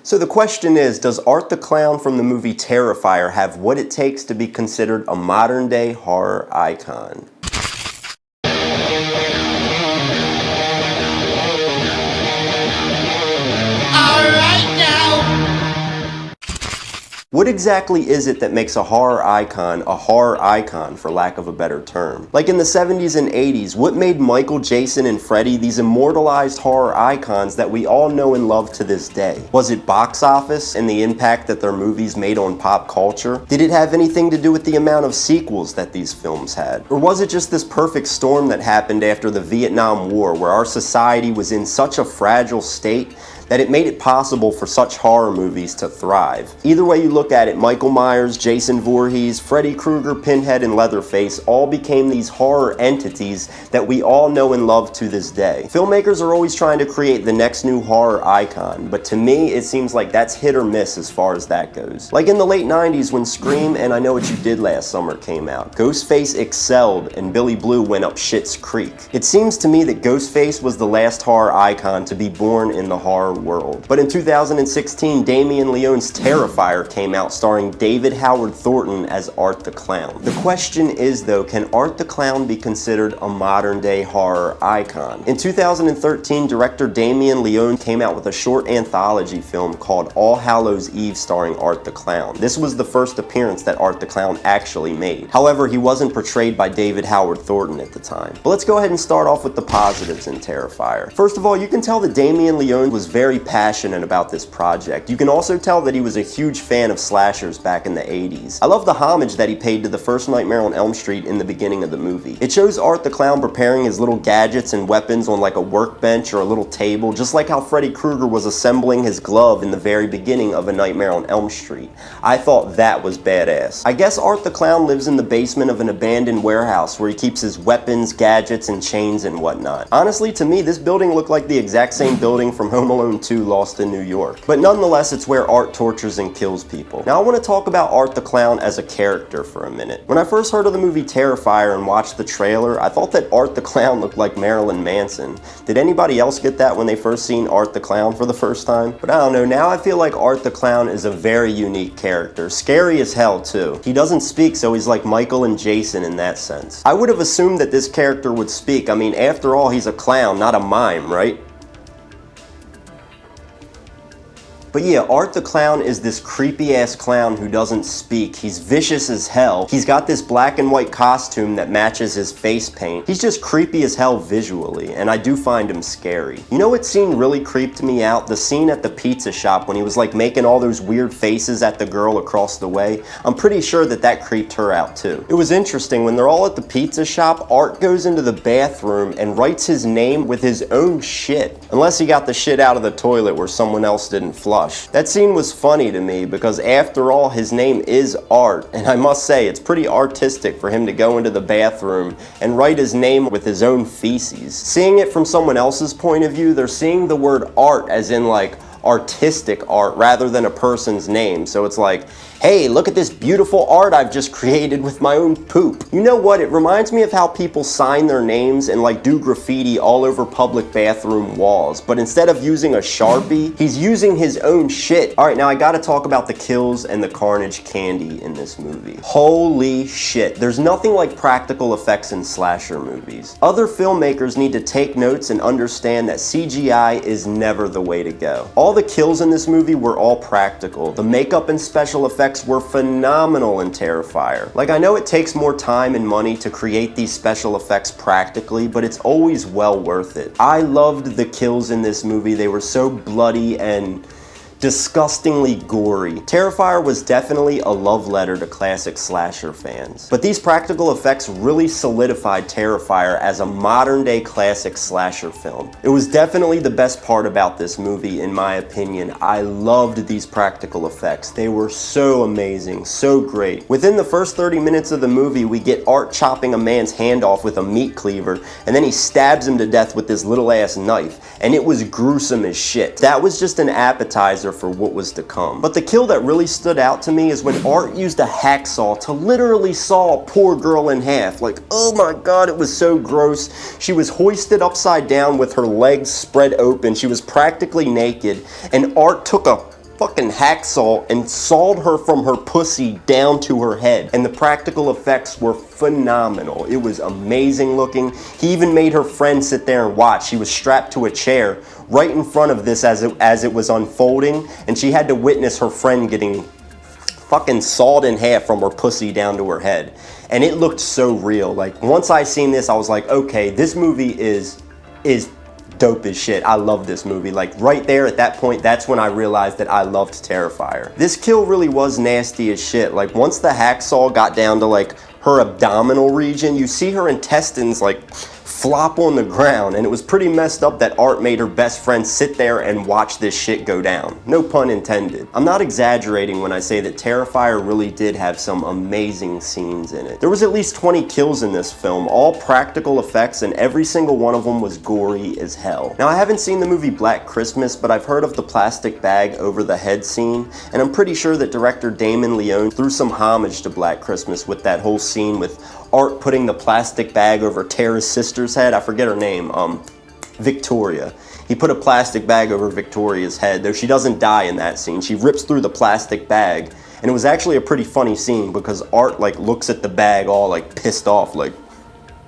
So the question is, does Art the Clown from the movie Terrifier have what it takes to be considered a modern-day horror icon? What exactly is it that makes a horror icon, for lack of a better term? Like in the 70s and 80s, what made Michael, Jason, and Freddy these immortalized horror icons that we all know and love to this day? Was it box office and the impact that their movies made on pop culture? Did it have anything to do with the amount of sequels that these films had? Or was it just this perfect storm that happened after the Vietnam War, where our society was in such a fragile state that it made it possible for such horror movies to thrive? Either way you look at it, Michael Myers, Jason Voorhees, Freddy Kruger, Pinhead, and Leatherface all became these horror entities that we all know and love to this day. Filmmakers are always trying to create the next new horror icon, but to me it seems like that's hit or miss as far as that goes. Like in the late 90s when Scream and I Know What You Did Last Summer came out, Ghostface excelled and Billy Blue went up Schitt's Creek. It seems to me that Ghostface was the last horror icon to be born in the horror world. But in 2016, Damien Leone's Terrifier came out starring David Howard Thornton as Art the Clown. The question is though, can Art the Clown be considered a modern day horror icon? In 2013, director Damien Leone came out with a short anthology film called All Hallows Eve starring Art the Clown. This was the first appearance that Art the Clown actually made. However, he wasn't portrayed by David Howard Thornton at the time. But let's go ahead and start off with the positives in Terrifier. First of all, you can tell that Damien Leone was very passionate about this project. You can also tell that he was a huge fan of slashers back in the 80s. I love the homage that he paid to the first Nightmare on Elm Street in the beginning of the movie. It shows Art the Clown preparing his little gadgets and weapons on like a workbench or a little table, just like how Freddy Kruger was assembling his glove in the very beginning of A Nightmare on Elm Street. I thought that was badass. I guess Art the Clown lives in the basement of an abandoned warehouse where he keeps his weapons, gadgets, and chains and whatnot. Honestly, to me, this building looked like the exact same building from Home Alone 2 Lost in New York. But nonetheless, it's where Art tortures and kills people. Now I want to talk about Art the Clown as a character for a minute. When I first heard of the movie Terrifier and watched the trailer, I thought that Art the Clown looked like Marilyn Manson. Did anybody else get that when they first seen Art the Clown for the first time? But I don't know, now I feel like Art the Clown is a very unique character. Scary as hell too. He doesn't speak, so he's like Michael and Jason in that sense. I would have assumed that this character would speak. I mean, after all, he's a clown, not a mime, right? But yeah, Art the Clown is this creepy ass clown who doesn't speak. He's vicious as hell. He's got this black and white costume that matches his face paint. He's just creepy as hell visually, and I do find him scary. You know what scene really creeped me out? The scene at the pizza shop when he was like making all those weird faces at the girl across the way. I'm pretty sure that that creeped her out too. It was interesting, when they're all at the pizza shop, Art goes into the bathroom and writes his name with his own shit. Unless he got the shit out of the toilet where someone else didn't flush. That scene was funny to me because after all, his name is Art, and I must say it's pretty artistic for him to go into the bathroom and write his name with his own feces. Seeing it from someone else's point of view, they're seeing the word art as in like artistic art rather than a person's name. So it's like, hey, look at this beautiful art I've just created with my own poop. You know what? It reminds me of how people sign their names and like do graffiti all over public bathroom walls. But instead of using a Sharpie, he's using his own shit. All right, now I gotta talk about the kills and the carnage candy in this movie. Holy shit. There's nothing like practical effects in slasher movies. Other filmmakers need to take notes and understand that CGI is never the way to go. All the kills in this movie were all practical. The makeup and special effects were phenomenal in Terrifier. Like, I know it takes more time and money to create these special effects practically, but it's always well worth it. I loved the kills in this movie. They were so bloody and disgustingly gory. Terrifier was definitely a love letter to classic slasher fans. But these practical effects really solidified Terrifier as a modern day classic slasher film. It was definitely the best part about this movie, in my opinion. I loved these practical effects. They were so amazing, so great. Within the first 30 minutes of the movie, we get Art chopping a man's hand off with a meat cleaver, and then he stabs him to death with this little ass knife, and it was gruesome as shit. That was just an appetizer for what was to come. But the kill that really stood out to me is when Art used a hacksaw to literally saw a poor girl in half. Like, oh my god, it was so gross. She was hoisted upside down with her legs spread open. She was practically naked, and Art took a fucking hacksaw and sawed her from her pussy down to her head. And the practical effects were phenomenal. It was amazing looking. He even made her friend sit there and watch. She was strapped to a chair right in front of this as it was unfolding, and she had to witness her friend getting fucking sawed in half from her pussy down to her head. And it looked so real. Like, once I seen this, I was like, okay, this movie is dope as shit. I love this movie. Like, right there at that point, that's when I realized that I loved Terrifier. This kill really was nasty as shit. Like, once the hacksaw got down to like her abdominal region, you see her intestines like flop on the ground, and it was pretty messed up that Art made her best friend sit there and watch this shit go down. No pun intended. I'm not exaggerating when I say that Terrifier really did have some amazing scenes in it. There was at least 20 kills in this film, all practical effects, and every single one of them was gory as hell. Now, I haven't seen the movie Black Christmas, but I've heard of the plastic bag over the head scene, and I'm pretty sure that director Damien Leone threw some homage to Black Christmas with that whole scene with Art putting the plastic bag over Tara's sister's head. I forget her name, Victoria. He put a plastic bag over Victoria's head, though she doesn't die in that scene. She rips through the plastic bag, and it was actually a pretty funny scene because Art like looks at the bag all like pissed off, like,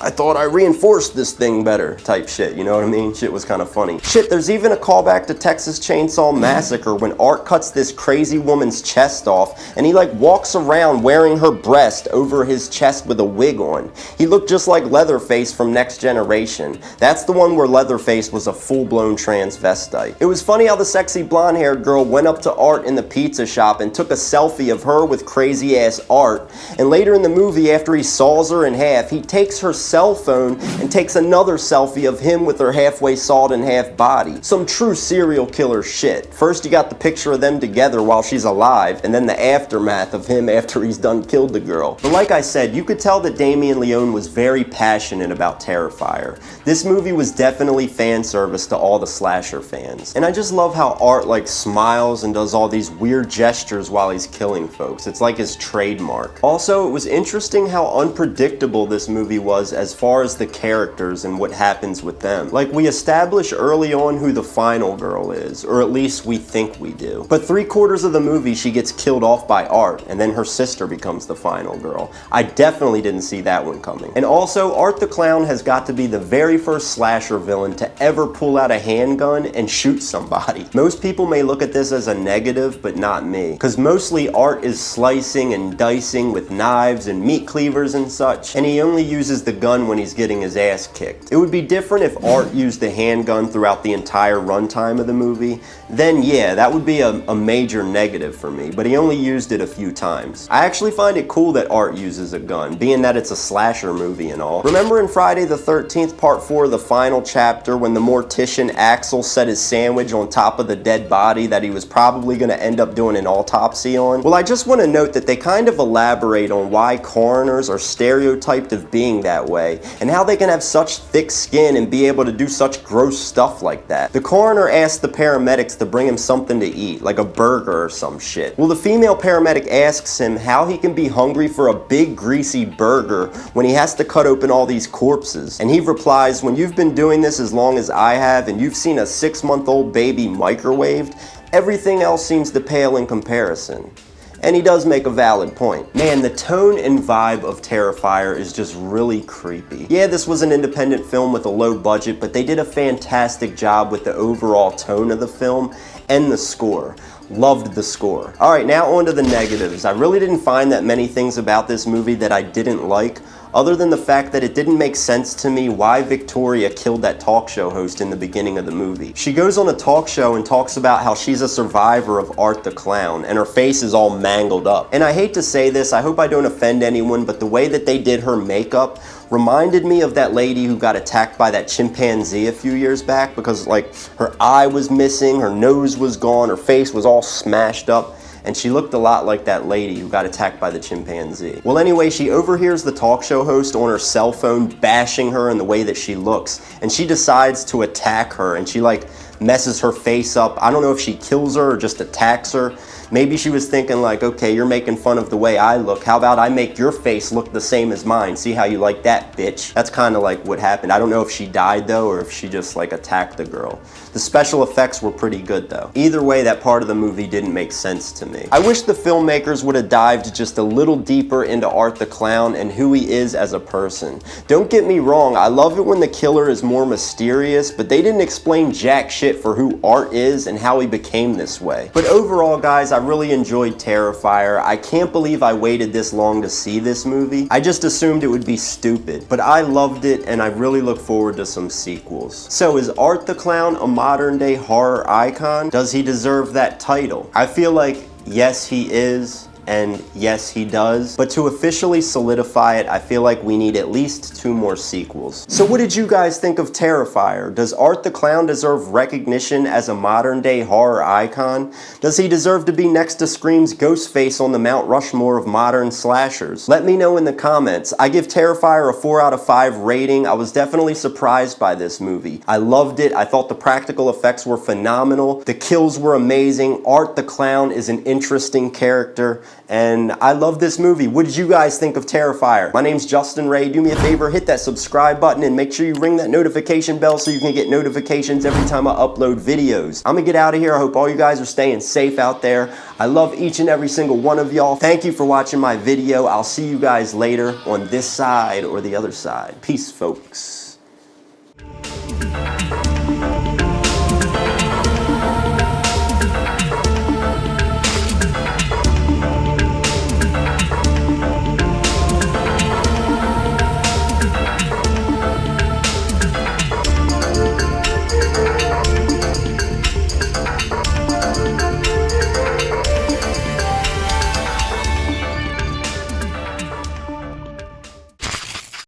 I thought I reinforced this thing better type shit, you know what I mean? Shit was kind of funny. Shit, there's even a callback to Texas Chainsaw Massacre when Art cuts this crazy woman's chest off and he like walks around wearing her breast over his chest with a wig on. He looked just like Leatherface from Next Generation. That's the one where Leatherface was a full-blown transvestite. It was funny how the sexy blonde-haired girl went up to Art in the pizza shop and took a selfie of her with crazy-ass Art, and later in the movie, after he saws her in half, he takes her cell phone and takes another selfie of him with her halfway sawed in half body. Some true serial killer shit. First you got the picture of them together while she's alive, and then the aftermath of him after he's done killed the girl. But like I said, you could tell that Damien Leone was very passionate about Terrifier. This movie was definitely fan service to all the slasher fans. And I just love how Art like smiles and does all these weird gestures while he's killing folks. It's like his trademark. Also, it was interesting how unpredictable this movie was as far as the characters and what happens with them. Like, we establish early on who the final girl is, or at least we think we do. But 3/4 of the movie she gets killed off by Art, and then her sister becomes the final girl. I definitely didn't see that one coming. And also, Art the Clown has got to be the very first slasher villain to ever pull out a handgun and shoot somebody. Most people may look at this as a negative, but not me. Because mostly Art is slicing and dicing with knives and meat cleavers and such, and he only uses the gun when he's getting his ass kicked. It would be different if Art used the handgun throughout the entire runtime of the movie. Then yeah, that would be a major negative for me, but he only used it a few times. I actually find it cool that Art uses a gun, being that it's a slasher movie and all. Remember in Friday the 13th Part 4, the final chapter, when the mortician Axel set his sandwich on top of the dead body that he was probably going to end up doing an autopsy on? Well, I just want to note that they kind of elaborate on why coroners are stereotyped of being that way, and how they can have such thick skin and be able to do such gross stuff like that. The coroner asked the paramedics to bring him something to eat, like a burger or some shit. Well, the female paramedic asks him how he can be hungry for a big greasy burger when he has to cut open all these corpses. And he replies, when you've been doing this as long as I have and you've seen a 6-month-old baby microwaved, everything else seems to pale in comparison. And he does make a valid point. Man, the tone and vibe of Terrifier is just really creepy. Yeah, this was an independent film with a low budget, but they did a fantastic job with the overall tone of the film and the score. Loved the score. Alright, now on to the negatives. I really didn't find that many things about this movie that I didn't like, other than the fact that it didn't make sense to me why Victoria killed that talk show host in the beginning of the movie. She goes on a talk show and talks about how she's a survivor of Art the Clown, and her face is all mangled up. And I hate to say this, I hope I don't offend anyone, but the way that they did her makeup reminded me of that lady who got attacked by that chimpanzee a few years back, because like her eye was missing, her nose was gone, her face was all smashed up, and she looked a lot like that lady who got attacked by the chimpanzee. Well, anyway, she overhears the talk show host on her cell phone bashing her in the way that she looks, and she decides to attack her, and she like messes her face up. I don't know if she kills her or just attacks her. Maybe she was thinking like, okay, you're making fun of the way I look. How about I make your face look the same as mine? See how you like that, bitch? That's kind of like what happened. I don't know if she died though, or if she just like attacked the girl. The special effects were pretty good though. Either way, that part of the movie didn't make sense to me. I wish the filmmakers would have dived just a little deeper into Art the Clown and who he is as a person. Don't get me wrong, I love it when the killer is more mysterious, but they didn't explain jack shit for who Art is and how he became this way. But overall, guys, I really enjoyed Terrifier. I can't believe I waited this long to see this movie. I just assumed it would be stupid, but I loved it and I really look forward to some sequels. So is Art the Clown a modern day horror icon? Does he deserve that title? I feel like yes, he is. And yes, he does. But to officially solidify it, I feel like we need at least 2 more sequels. So what did you guys think of Terrifier? Does Art the Clown deserve recognition as a modern day horror icon? Does he deserve to be next to Scream's Ghostface on the Mount Rushmore of modern slashers? Let me know in the comments. I give Terrifier a 4 out of 5 rating. I was definitely surprised by this movie. I loved it. I thought the practical effects were phenomenal. The kills were amazing. Art the Clown is an interesting character. And I love this movie. What did you guys think of Terrifier? My name's Justin Ray. Do me a favor, hit that subscribe button and make sure you ring that notification bell so you can get notifications every time I upload videos. I'm gonna get out of here. I hope all you guys are staying safe out there. I love each and every single one of y'all. Thank you for watching my video. I'll see you guys later on this side or the other side. Peace, folks.